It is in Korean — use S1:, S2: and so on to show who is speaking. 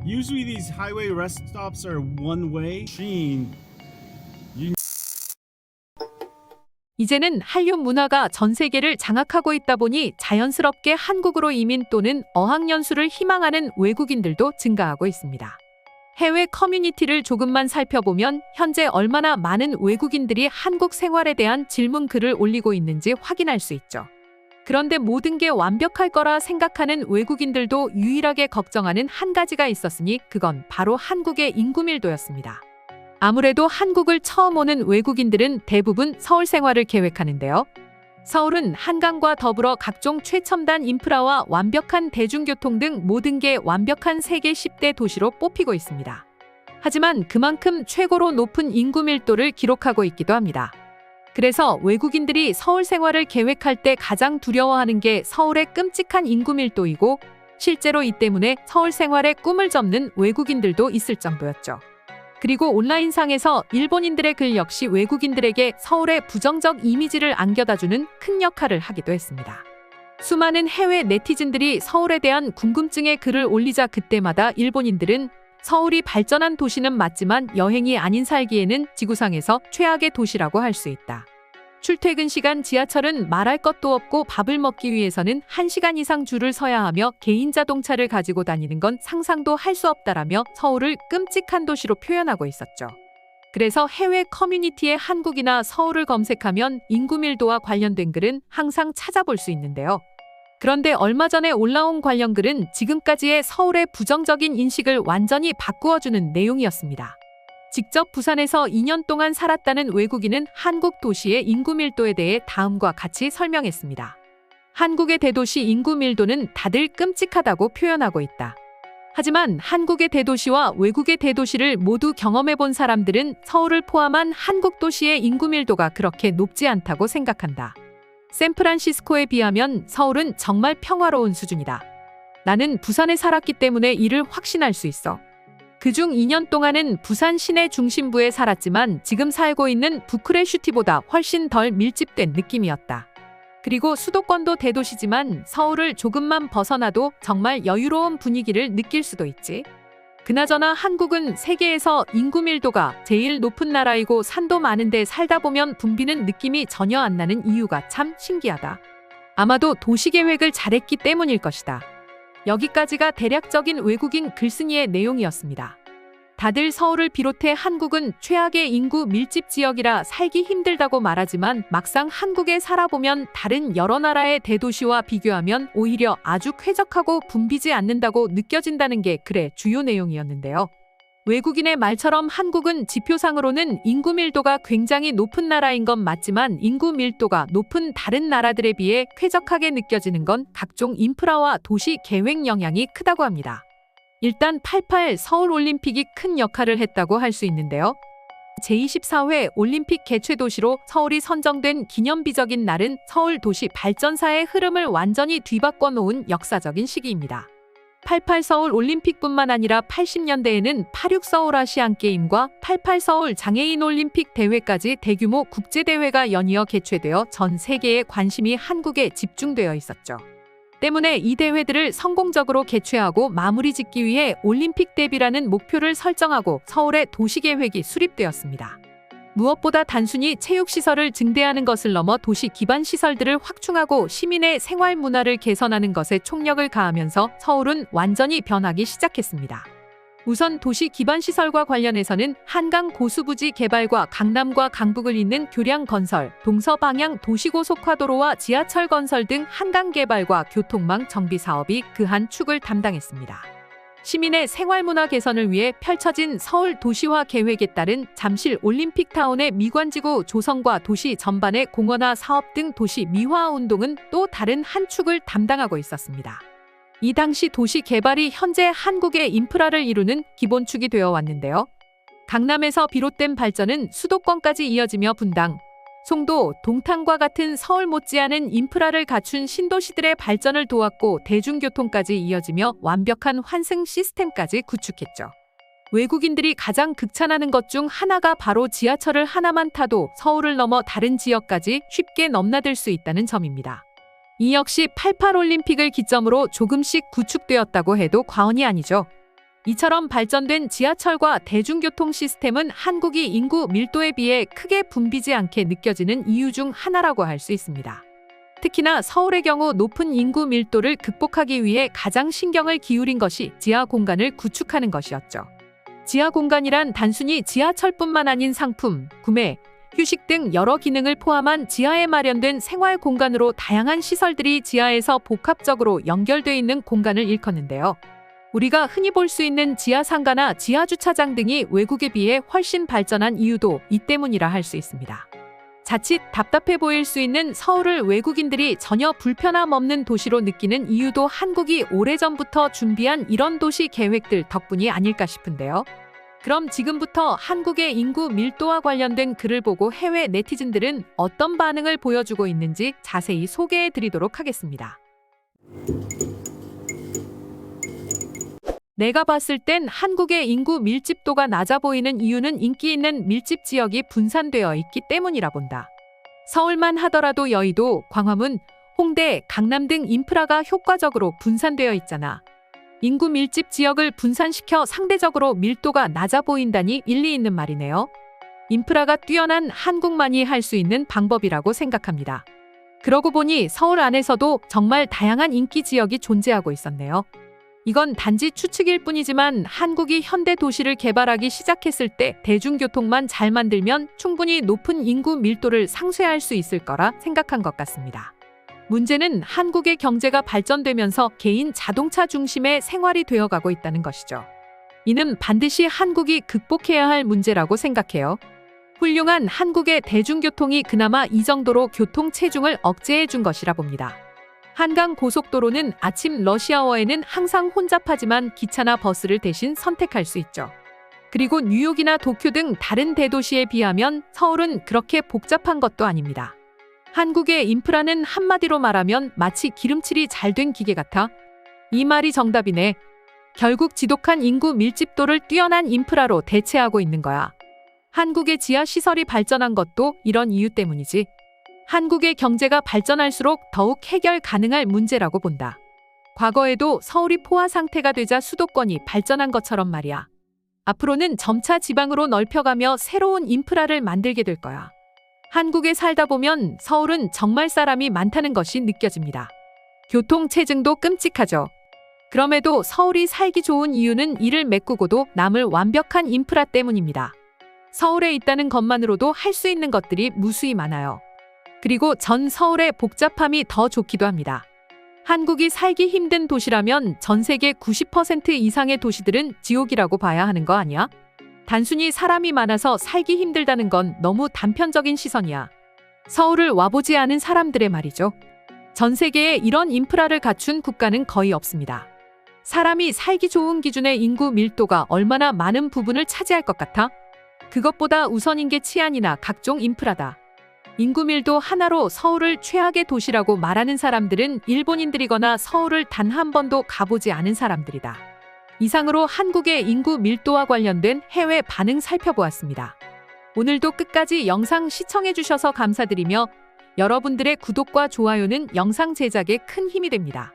S1: Usually these highway rest stops are one way.
S2: 이제는 한류 문화가 전 세계를 장악하고 있다 보니 자연스럽게 한국으로 이민 또는 어학연수를 희망하는 외국인들도 증가하고 있습니다. 해외 커뮤니티를 조금만 살펴보면 현재 얼마나 많은 외국인들이 한국 생활에 대한 질문 글을 올리고 있는지 확인할 수 있죠. 그런데 모든 게 완벽할 거라 생각하는 외국인들도 유일하게 걱정하는 한 가지가 있었으니 그건 바로 한국의 인구 밀도였습니다. 아무래도 한국을 처음 오는 외국인들은 대부분 서울 생활을 계획하는데요. 서울은 한강과 더불어 각종 최첨단 인프라와 완벽한 대중교통 등 모든 게 완벽한 세계 10대 도시로 뽑히고 있습니다. 하지만 그만큼 최고로 높은 인구 밀도를 기록하고 있기도 합니다. 그래서 외국인들이 서울 생활을 계획할 때 가장 두려워하는 게 서울의 끔찍한 인구 밀도이고 실제로 이 때문에 서울 생활의 꿈을 접는 외국인들도 있을 정도였죠. 그리고 온라인상에서 일본인들의 글 역시 외국인들에게 서울의 부정적 이미지를 안겨다주는 큰 역할을 하기도 했습니다. 수많은 해외 네티즌들이 서울에 대한 궁금증의 글을 올리자 그때마다 일본인들은 서울이 발전한 도시는 맞지만 여행이 아닌 살기에는 지구상에서 최악의 도시라고 할 수 있다. 출퇴근 시간 지하철은 말할 것도 없고 밥을 먹기 위해서는 1시간 이상 줄을 서야 하며 개인 자동차를 가지고 다니는 건 상상도 할 수 없다라며 서울을 끔찍한 도시로 표현하고 있었죠. 그래서 해외 커뮤니티에 한국이나 서울을 검색하면 인구 밀도와 관련된 글은 항상 찾아볼 수 있는데요. 그런데 얼마 전에 올라온 관련 글은 지금까지의 서울의 부정적인 인식을 완전히 바꾸어주는 내용이었습니다. 직접 부산에서 2년 동안 살았다는 외국인은 한국 도시의 인구 밀도에 대해 다음과 같이 설명했습니다. 한국의 대도시 인구 밀도는 다들 끔찍하다고 표현하고 있다. 하지만 한국의 대도시와 외국의 대도시를 모두 경험해 본 사람들은 서울을 포함한 한국 도시의 인구 밀도가 그렇게 높지 않다고 생각한다. 샌프란시스코에 비하면 서울은 정말 평화로운 수준이다. 나는 부산에 살았기 때문에 이를 확신할 수 있어. 그중 2년 동안은 부산 시내 중심부에 살았지만 지금 살고 있는 부크레슈티보다 훨씬 덜 밀집된 느낌이었다. 그리고 수도권도 대도시지만 서울을 조금만 벗어나도 정말 여유로운 분위기를 느낄 수도 있지. 그나저나 한국은 세계에서 인구 밀도가 제일 높은 나라이고 산도 많은데 살다 보면 붐비는 느낌이 전혀 안 나는 이유가 참 신기하다. 아마도 도시계획을 잘했기 때문일 것이다. 여기까지가 대략적인 외국인 글쓴이의 내용이었습니다. 다들 서울을 비롯해 한국은 최악의 인구 밀집 지역이라 살기 힘들다고 말하지만 막상 한국에 살아보면 다른 여러 나라의 대도시와 비교하면 오히려 아주 쾌적하고 붐비지 않는다고 느껴진다는 게 글의 주요 내용이었는데요. 외국인의 말처럼 한국은 지표상으로는 인구 밀도가 굉장히 높은 나라인 건 맞지만 인구 밀도가 높은 다른 나라들에 비해 쾌적하게 느껴지는 건 각종 인프라와 도시 계획 영향이 크다고 합니다. 일단 88 서울올림픽이 큰 역할을 했다고 할 수 있는데요. 제24회 올림픽 개최도시로 서울이 선정된 기념비적인 날은 서울 도시 발전사의 흐름을 완전히 뒤바꿔 놓은 역사적인 시기입니다. 88 서울 올림픽뿐만 아니라 80년대에는 86 서울 아시안게임과 88 서울 장애인 올림픽 대회까지 대규모 국제대회가 연이어 개최되어 전 세계의 관심이 한국에 집중되어 있었죠. 때문에 이 대회들을 성공적으로 개최하고 마무리 짓기 위해 올림픽 대비라는 목표를 설정하고 서울의 도시계획이 수립되었습니다. 무엇보다 단순히 체육시설을 증대하는 것을 넘어 도시 기반 시설들을 확충하고 시민의 생활 문화를 개선하는 것에 총력을 가하면서 서울은 완전히 변하기 시작했습니다. 우선 도시 기반 시설과 관련해서는 한강 고수부지 개발과 강남과 강북을 잇는 교량 건설, 동서방향 도시고속화도로와 지하철 건설 등 한강 개발과 교통망 정비 사업이 그 한 축을 담당했습니다. 시민의 생활문화 개선을 위해 펼쳐진 서울 도시화 계획에 따른 잠실 올림픽타운의 미관지구 조성과 도시 전반의 공원화 사업 등 도시 미화 운동은 또 다른 한 축을 담당하고 있었습니다. 이 당시 도시 개발이 현재 한국의 인프라를 이루는 기본축이 되어 왔는데요. 강남에서 비롯된 발전은 수도권까지 이어지며 분당, 송도, 동탄과 같은 서울 못지않은 인프라를 갖춘 신도시들의 발전을 도왔고 대중교통까지 이어지며 완벽한 환승 시스템까지 구축했죠. 외국인들이 가장 극찬하는 것 중 하나가 바로 지하철을 하나만 타도 서울을 넘어 다른 지역까지 쉽게 넘나들 수 있다는 점입니다. 이 역시 88 올림픽을 기점으로 조금씩 구축되었다고 해도 과언이 아니죠. 이처럼 발전된 지하철과 대중교통 시스템은 한국이 인구 밀도에 비해 크게 붐비지 않게 느껴지는 이유 중 하나라고 할 수 있습니다. 특히나 서울의 경우 높은 인구 밀도를 극복하기 위해 가장 신경을 기울인 것이 지하 공간을 구축하는 것이었죠. 지하 공간이란 단순히 지하철뿐만 아닌 상품, 구매, 휴식 등 여러 기능을 포함한 지하에 마련된 생활 공간으로 다양한 시설들이 지하에서 복합적으로 연결돼 있는 공간을 일컫는데요. 우리가 흔히 볼 수 있는 지하 상가나 지하 주차장 등이 외국에 비해 훨씬 발전한 이유도 이 때문이라 할 수 있습니다. 자칫 답답해 보일 수 있는 서울을 외국인들이 전혀 불편함 없는 도시로 느끼는 이유도 한국이 오래전부터 준비한 이런 도시 계획들 덕분이 아닐까 싶은데요. 그럼 지금부터 한국의 인구 밀도와 관련된 글을 보고 해외 네티즌들은 어떤 반응을 보여주고 있는지 자세히 소개해 드리도록 하겠습니다. 내가 봤을 땐 한국의 인구 밀집도가 낮아 보이는 이유는 인기 있는 밀집 지역이 분산되어 있기 때문이라 본다. 서울만 하더라도 여의도, 광화문, 홍대, 강남 등 인프라가 효과적으로 분산되어 있잖아. 인구 밀집 지역을 분산시켜 상대적으로 밀도가 낮아 보인다니 일리 있는 말이네요. 인프라가 뛰어난 한국만이 할 수 있는 방법이라고 생각합니다. 그러고 보니 서울 안에서도 정말 다양한 인기 지역이 존재하고 있었네요. 이건 단지 추측일 뿐이지만 한국이 현대 도시를 개발하기 시작했을 때 대중교통만 잘 만들면 충분히 높은 인구 밀도를 상쇄할 수 있을 거라 생각한 것 같습니다. 문제는 한국의 경제가 발전되면서 개인 자동차 중심의 생활이 되어가고 있다는 것이죠. 이는 반드시 한국이 극복해야 할 문제라고 생각해요. 훌륭한 한국의 대중교통이 그나마 이 정도로 교통 체중을 억제해 준 것이라 봅니다. 한강 고속도로는 아침 러시아워에는 항상 혼잡하지만 기차나 버스를 대신 선택할 수 있죠. 그리고 뉴욕이나 도쿄 등 다른 대도시에 비하면 서울은 그렇게 복잡한 것도 아닙니다. 한국의 인프라는 한마디로 말하면 마치 기름칠이 잘 된 기계 같아. 이 말이 정답이네. 결국 지독한 인구 밀집도를 뛰어난 인프라로 대체하고 있는 거야. 한국의 지하 시설이 발전한 것도 이런 이유 때문이지. 한국의 경제가 발전할수록 더욱 해결 가능할 문제라고 본다. 과거에도 서울이 포화 상태가 되자 수도권이 발전한 것처럼 말이야. 앞으로는 점차 지방으로 넓혀가며 새로운 인프라를 만들게 될 거야. 한국에 살다 보면 서울은 정말 사람이 많다는 것이 느껴집니다. 교통 체증도 끔찍하죠. 그럼에도 서울이 살기 좋은 이유는 이를 메꾸고도 남을 완벽한 인프라 때문입니다. 서울에 있다는 것만으로도 할 수 있는 것들이 무수히 많아요. 그리고 전 서울의 복잡함이 더 좋기도 합니다. 한국이 살기 힘든 도시라면 전 세계 90% 이상의 도시들은 지옥이라고 봐야 하는 거 아니야? 단순히 사람이 많아서 살기 힘들다는 건 너무 단편적인 시선이야. 서울을 와보지 않은 사람들의 말이죠. 전 세계에 이런 인프라를 갖춘 국가는 거의 없습니다. 사람이 살기 좋은 기준의 인구 밀도가 얼마나 많은 부분을 차지할 것 같아? 그것보다 우선인 게 치안이나 각종 인프라다. 인구 밀도 하나로 서울을 최악의 도시라고 말하는 사람들은 일본인들이거나 서울을 단 한 번도 가보지 않은 사람들이다. 이상으로 한국의 인구 밀도와 관련된 해외 반응 살펴보았습니다. 오늘도 끝까지 영상 시청해주셔서 감사드리며 여러분들의 구독과 좋아요는 영상 제작에 큰 힘이 됩니다.